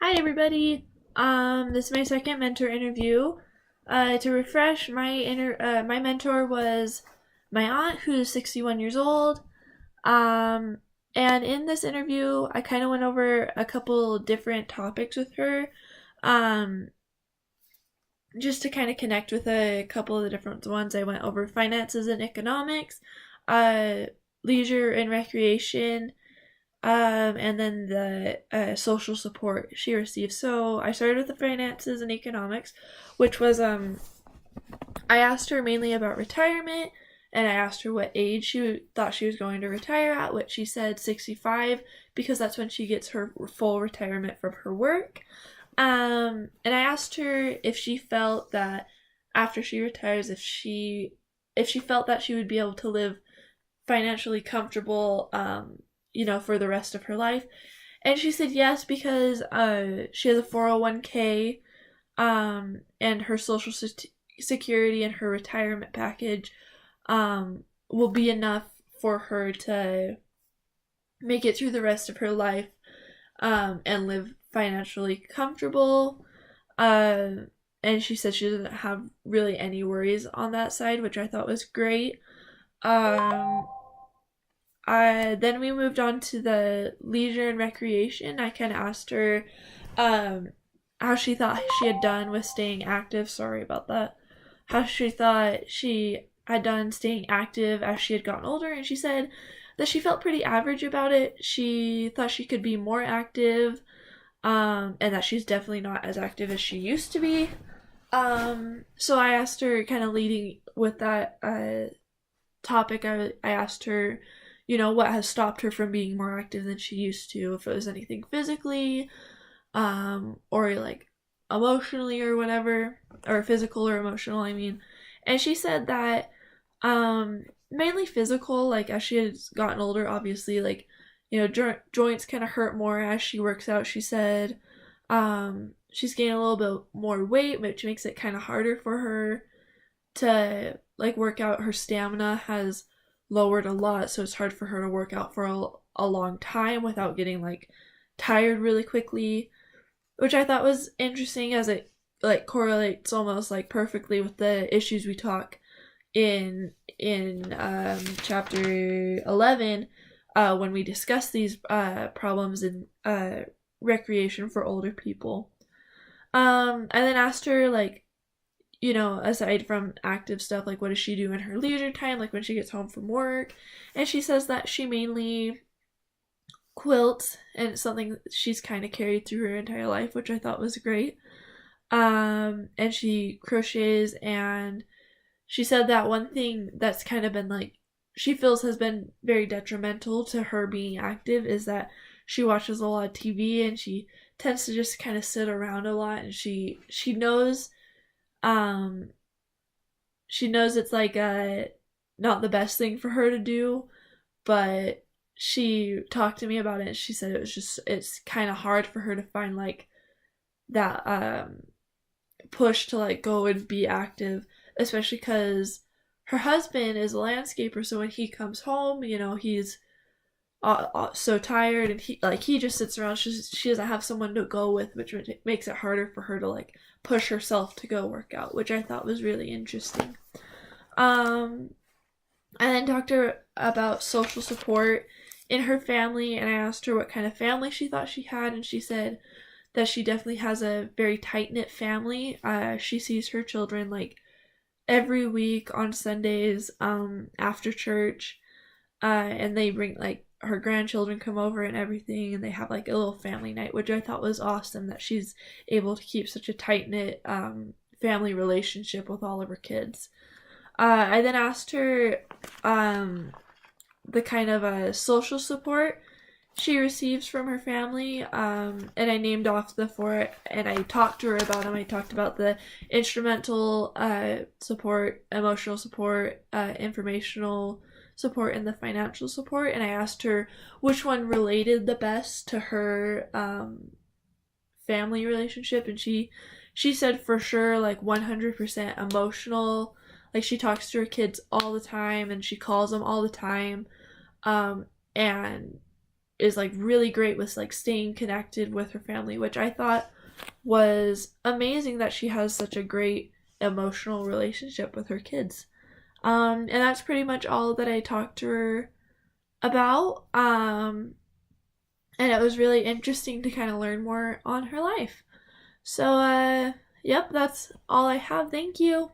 Hi everybody. This is my second mentor interview. To refresh, my mentor was my aunt, who's 61 years old. Um, and in this interview, I kind of went over a couple different topics with her, um, just to kind of connect with a couple of the different ones. I went over finances and economics, uh, leisure and recreation, and then the social support she received. So I started with the finances and economics, which was I asked her mainly about retirement, and I asked her what age she thought she was going to retire at, which she said 65 because that's when she gets her full retirement from her work. And I asked her if she felt that after she retires, if she felt that she would be able to live financially comfortable, for the rest of her life. And she said yes because she has a 401k, and her social security and her retirement package will be enough for her to make it through the rest of her life, and live financially comfortable. Uh, and she said she doesn't have really any worries on that side, which I thought was great. Um, then we moved on to the leisure and recreation. I kind of asked her um, how she thought she had done with staying active. Sorry about that. How she thought she had done staying active as she had gotten older, and she said that she felt pretty average about it. She thought she could be more active, and that she's definitely not as active as she used to be. So I asked her, kind of leading with that topic, I asked her, what has stopped her from being more active than she used to, if it was anything physically, or like emotionally or whatever, or physical or emotional, I mean. And she said that mainly physical, like as she has gotten older, obviously, like, joints kind of hurt more as she works out. She said she's gaining a little bit more weight, which makes it kind of harder for her to like work out. Her stamina has lowered a lot, so it's hard for her to work out for a long time without getting like tired really quickly, which I thought was interesting as it like correlates almost like perfectly with the issues we talk in chapter 11, when we discuss these problems in recreation for older people. I then asked her, like, aside from active stuff, like what does she do in her leisure time, like when she gets home from work? And she says that she mainly quilts, and it's something she's kind of carried through her entire life, which I thought was great. And she crochets, and she said that one thing that's kind of been like she feels has been very detrimental to her being active is that she watches a lot of TV, and she tends to just kind of sit around a lot, and she knows um she knows it's like not the best thing for her to do, but she talked to me about it, and she said it's kind of hard for her to find like that push to like go and be active, especially because her husband is a landscaper, so when he comes home, he's so tired, and he just sits around. She doesn't have someone to go with, which makes it harder for her to like push herself to go work out, which I thought was really interesting. um and then talked to her about social support in her family, and I asked her what kind of family she thought she had, and she said that she definitely has a very tight knit family. She sees her children like every week on Sundays, after church, and they bring like her grandchildren come over and everything, and they have like a little family night, which I thought was awesome that she's able to keep such a tight knit family relationship with all of her kids. I then asked her the kind of social support she receives from her family, and I named off the four, and I talked to her about them. I talked about the instrumental support, emotional support, informational support, and the financial support, and I asked her which one related the best to her family relationship, and she said for sure like 100% emotional. Like she talks to her kids all the time, and she calls them all the time, and is like really great with like staying connected with her family, which I thought was amazing that she has such a great emotional relationship with her kids. And that's pretty much all that I talked to her about. And it was really interesting to kind of learn more on her life. So, yep, that's all I have. Thank you.